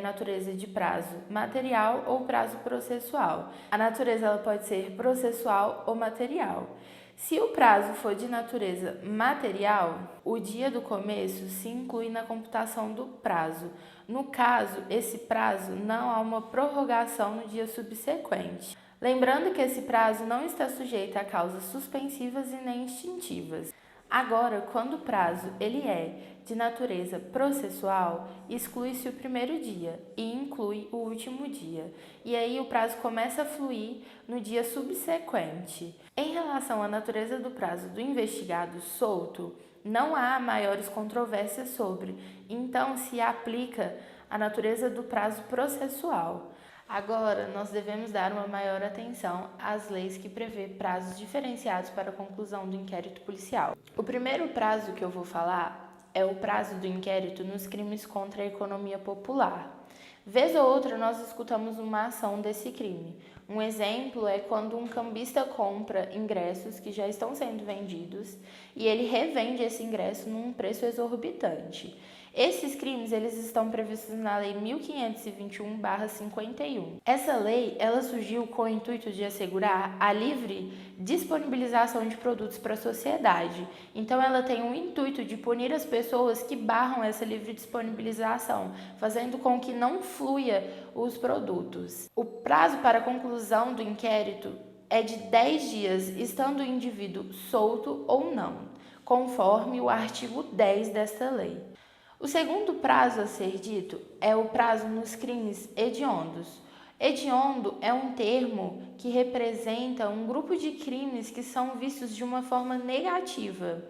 natureza de prazo material ou prazo processual. A natureza ela pode ser processual ou material. Se o prazo for de natureza material, o dia do começo se inclui na computação do prazo. No caso, esse prazo não há uma prorrogação no dia subsequente. Lembrando que esse prazo não está sujeito a causas suspensivas e nem extintivas. Agora, quando o prazo ele é de natureza processual, exclui-se o primeiro dia e inclui o último dia. E aí o prazo começa a fluir no dia subsequente. Em relação à natureza do prazo do investigado solto, não há maiores controvérsias sobre, então se aplica a natureza do prazo processual. Agora, nós devemos dar uma maior atenção às leis que prevê prazos diferenciados para a conclusão do inquérito policial. O primeiro prazo que eu vou falar é o prazo do inquérito nos crimes contra a economia popular. Vez ou outra, nós escutamos uma ação desse crime. Um exemplo é quando um cambista compra ingressos que já estão sendo vendidos e ele revende esse ingresso num preço exorbitante. Esses crimes eles estão previstos na Lei 1521/51. Essa lei ela surgiu com o intuito de assegurar a livre disponibilização de produtos para a sociedade. Então ela tem o intuito de punir as pessoas que barram essa livre disponibilização, fazendo com que não flua os produtos. O prazo para a conclusão do inquérito é de 10 dias, estando o indivíduo solto ou não, conforme o artigo 10 desta lei. O segundo prazo a ser dito é o prazo nos crimes hediondos. Hediondo é um termo que representa um grupo de crimes que são vistos de uma forma negativa.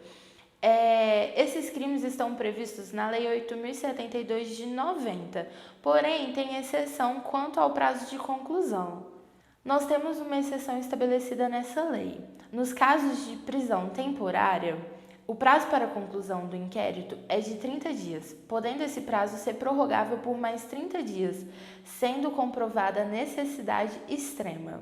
Esses crimes estão previstos na Lei 8.072 de 90, porém tem exceção quanto ao prazo de conclusão. Nós temos uma exceção estabelecida nessa lei. Nos casos de prisão temporária, o prazo para a conclusão do inquérito é de 30 dias, podendo esse prazo ser prorrogável por mais 30 dias, sendo comprovada a necessidade extrema.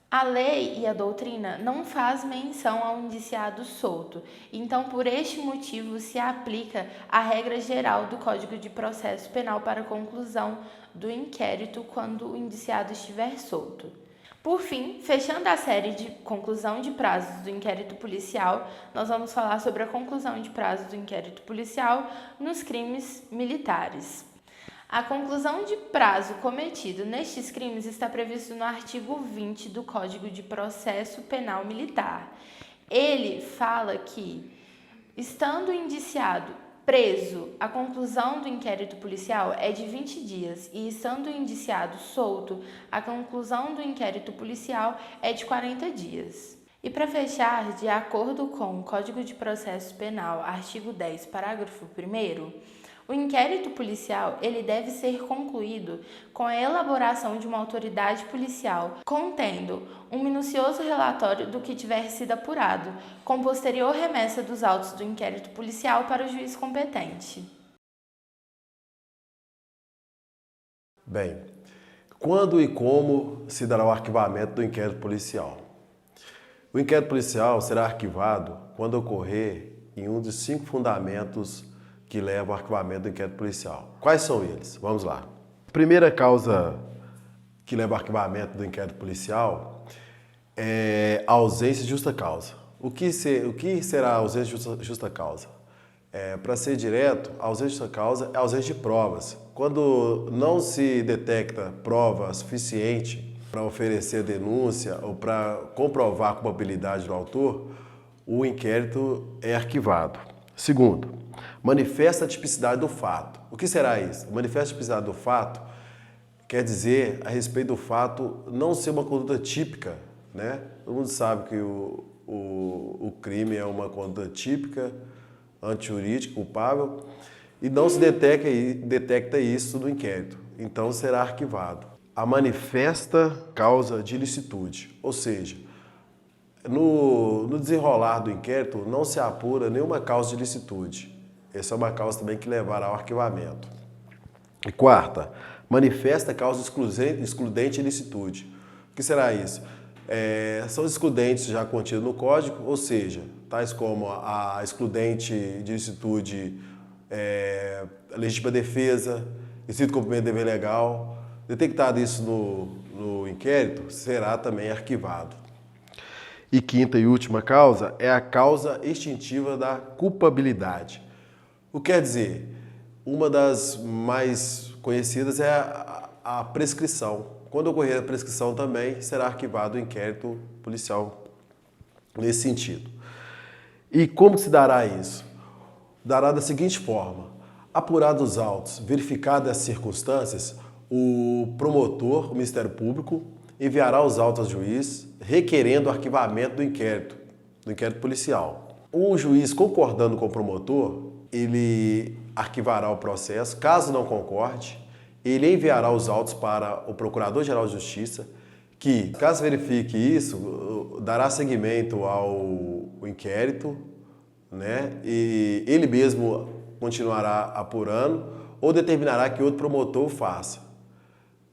A lei e a doutrina não faz menção ao indiciado solto, então por este motivo se aplica a regra geral do Código de Processo Penal para a conclusão do inquérito quando o indiciado estiver solto. Por fim, fechando a série de conclusão de prazos do inquérito policial, nós vamos falar sobre a conclusão de prazos do inquérito policial nos crimes militares. A conclusão de prazo cometido nestes crimes está previsto no artigo 20 do Código de Processo Penal Militar. Ele fala que, estando o indiciado preso, a conclusão do inquérito policial é de 20 dias e, estando o indiciado solto, a conclusão do inquérito policial é de 40 dias. E para fechar, de acordo com o Código de Processo Penal, artigo 10, parágrafo 1º, o inquérito policial ele deve ser concluído com a elaboração de uma autoridade policial, contendo um minucioso relatório do que tiver sido apurado, com posterior remessa dos autos do inquérito policial para o juiz competente. Bem, quando e como se dará o arquivamento do inquérito policial? O inquérito policial será arquivado quando ocorrer em um dos 5 fundamentos que leva ao arquivamento do inquérito policial. Quais são eles? Vamos lá. A primeira causa que leva ao arquivamento do inquérito policial é a ausência de justa causa. O que será a ausência de justa causa? Para ser direto, a ausência de justa causa é a ausência de provas. Quando não se detecta prova suficiente para oferecer denúncia ou para comprovar a culpabilidade do autor, o inquérito é arquivado. Segundo, manifesta a tipicidade do fato. O que será isso? Manifesta a tipicidade do fato quer dizer a respeito do fato não ser uma conduta típica, né? Todo mundo sabe que o crime é uma conduta típica, antijurídica, culpável, e não se detecta isso no inquérito. Então será arquivado. A manifesta causa de ilicitude, ou seja, no desenrolar do inquérito não se apura nenhuma causa de ilicitude. Essa é uma causa também que levará ao arquivamento. E quarta, manifesta causa excludente de ilicitude. O que será isso? São os excludentes já contidos no Código, ou seja, tais como a excludente de ilicitude, legítima defesa, estrito cumprimento de dever legal. Detectado isso no inquérito, será também arquivado. E quinta e última causa é a causa extintiva da culpabilidade. O que quer dizer? Uma das mais conhecidas é a prescrição. Quando ocorrer a prescrição também será arquivado o inquérito policial nesse sentido. E como se dará isso? Dará da seguinte forma: apurados os autos, verificadas as circunstâncias, o promotor, o Ministério Público, enviará os autos ao juiz requerendo o arquivamento do inquérito policial. O juiz, concordando com o promotor, ele arquivará o processo. Caso não concorde, ele enviará os autos para o Procurador-Geral de Justiça, que, caso verifique isso, dará seguimento ao inquérito, né? E ele mesmo continuará apurando ou determinará que outro promotor o faça.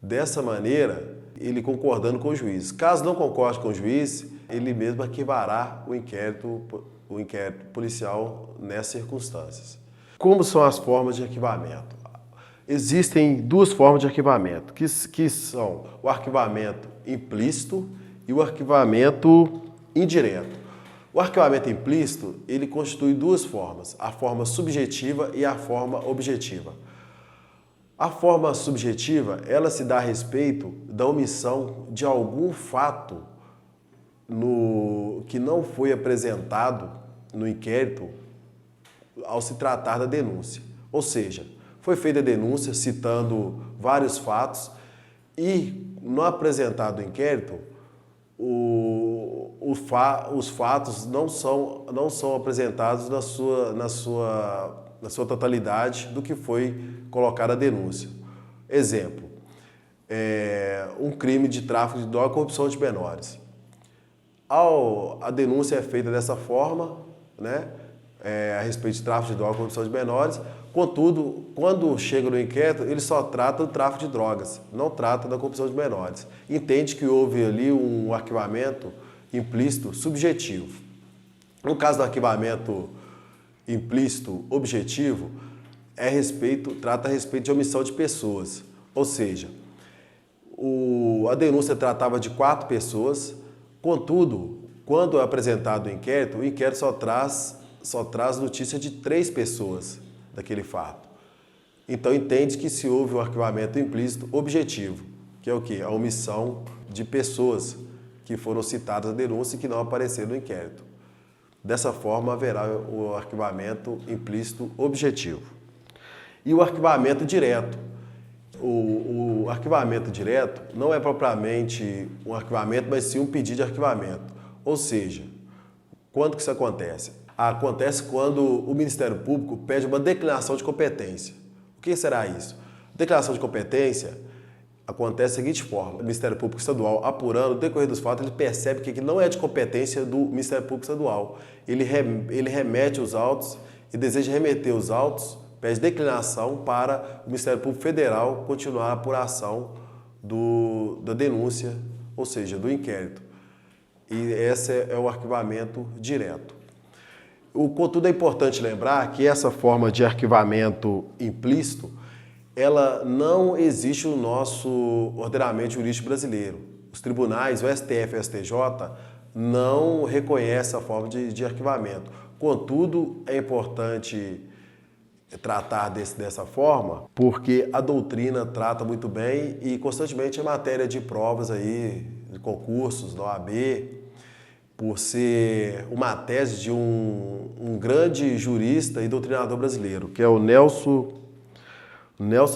Dessa maneira, ele concordando com o juiz. Caso não concorde com o juiz, ele mesmo arquivará o inquérito policial nessas circunstâncias. Como são as formas de arquivamento? Existem 2 formas de arquivamento, que são o arquivamento implícito e o arquivamento indireto. O arquivamento implícito, ele constitui 2 formas, a forma subjetiva e a forma objetiva. A forma subjetiva, ela se dá a respeito da omissão de algum fato que não foi apresentado no inquérito ao se tratar da denúncia. Ou seja, foi feita a denúncia citando vários fatos e, no apresentado inquérito, o os fatos não são apresentados na sua totalidade do que foi colocado a denúncia. Exemplo, um crime de tráfico de droga e corrupção de menores. A denúncia é feita dessa forma, né, a respeito de tráfico de droga e corrupção de menores, contudo, quando chega no inquérito, ele só trata do tráfico de drogas, não trata da corrupção de menores. Entende que houve ali um arquivamento implícito subjetivo. No caso do arquivamento implícito objetivo, trata a respeito de omissão de pessoas. Ou seja, a denúncia tratava de 4 pessoas, contudo, quando é apresentado o inquérito só traz notícia de 3 pessoas daquele fato. Então entende que se houve um arquivamento implícito objetivo, que é o quê? A omissão de pessoas que foram citadas na denúncia e que não apareceram no inquérito. Dessa forma, haverá o arquivamento implícito objetivo. E o arquivamento direto. O arquivamento direto não é propriamente um arquivamento, mas sim um pedido de arquivamento. Ou seja, quando que isso acontece? Acontece quando o Ministério Público pede uma declinação de competência. O que será isso? Declaração de competência acontece da seguinte forma: o Ministério Público Estadual, apurando o decorrer dos fatos, ele percebe que não é de competência do Ministério Público Estadual. Ele remete os autos e deseja remeter os autos, pede declinação para o Ministério Público Federal continuar a apuração da denúncia, ou seja, do inquérito. E esse é o arquivamento direto. Contudo, é importante lembrar que essa forma de arquivamento implícito, ela não existe no nosso ordenamento jurídico brasileiro. Os tribunais, o STF e o STJ, não reconhecem a forma de arquivamento. Contudo, é importante tratar dessa forma, porque a doutrina trata muito bem e constantemente é matéria de provas aí, de concursos, da OAB, por ser uma tese de um grande jurista e doutrinador brasileiro, que é o Nelson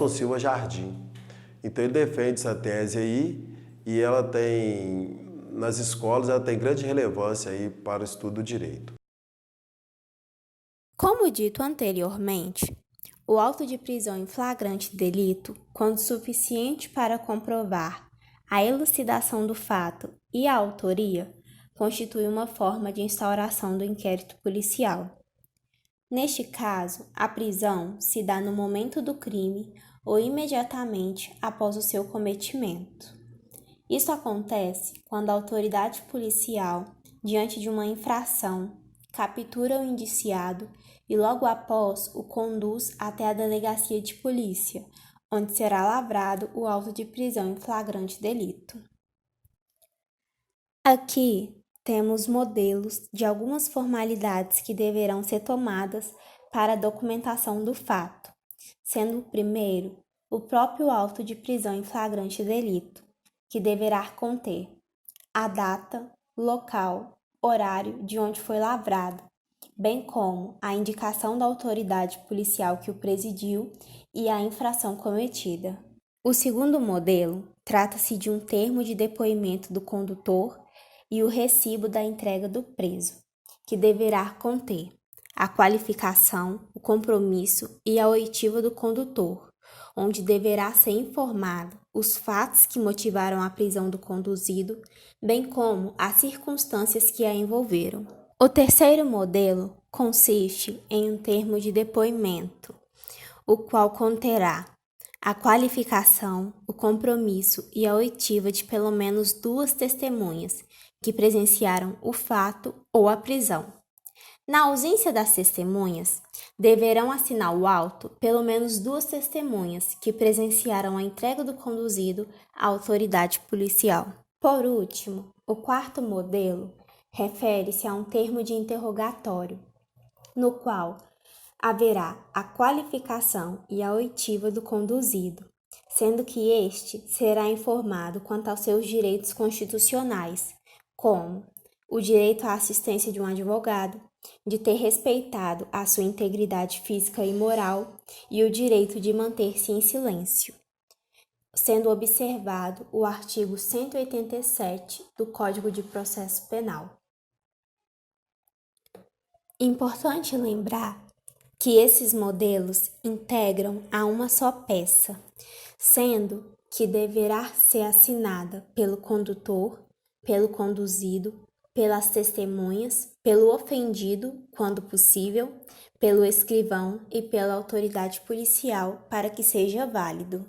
Silva Jardim. Então ele defende essa tese aí e ela tem, nas escolas, ela tem grande relevância aí para o estudo do direito. Como dito anteriormente, o auto de prisão em flagrante delito, quando suficiente para comprovar a elucidação do fato e a autoria, constitui uma forma de instauração do inquérito policial. Neste caso, a prisão se dá no momento do crime ou imediatamente após o seu cometimento. Isso acontece quando a autoridade policial, diante de uma infração, captura o indiciado e logo após o conduz até a delegacia de polícia, onde será lavrado o auto de prisão em flagrante delito. Aqui temos modelos de algumas formalidades que deverão ser tomadas para a documentação do fato, sendo o primeiro o próprio auto de prisão em flagrante delito, que deverá conter a data, local, horário de onde foi lavrado, bem como a indicação da autoridade policial que o presidiu e a infração cometida. O segundo modelo trata-se de um termo de depoimento do condutor e o recibo da entrega do preso, que deverá conter a qualificação, o compromisso e a oitiva do condutor, onde deverá ser informado os fatos que motivaram a prisão do conduzido, bem como as circunstâncias que a envolveram. O terceiro modelo consiste em um termo de depoimento, o qual conterá a qualificação, o compromisso e a oitiva de pelo menos 2 testemunhas que presenciaram o fato ou a prisão. Na ausência das testemunhas, deverão assinar o auto pelo menos 2 testemunhas que presenciaram a entrega do conduzido à autoridade policial. Por último, o quarto modelo refere-se a um termo de interrogatório, no qual haverá a qualificação e a oitiva do conduzido, sendo que este será informado quanto aos seus direitos constitucionais, como o direito à assistência de um advogado, de ter respeitado a sua integridade física e moral e o direito de manter-se em silêncio, sendo observado o artigo 187 do Código de Processo Penal. Importante lembrar que esses modelos integram a uma só peça, sendo que deverá ser assinada pelo condutor, pelo conduzido, pelas testemunhas, pelo ofendido, quando possível, pelo escrivão e pela autoridade policial para que seja válido.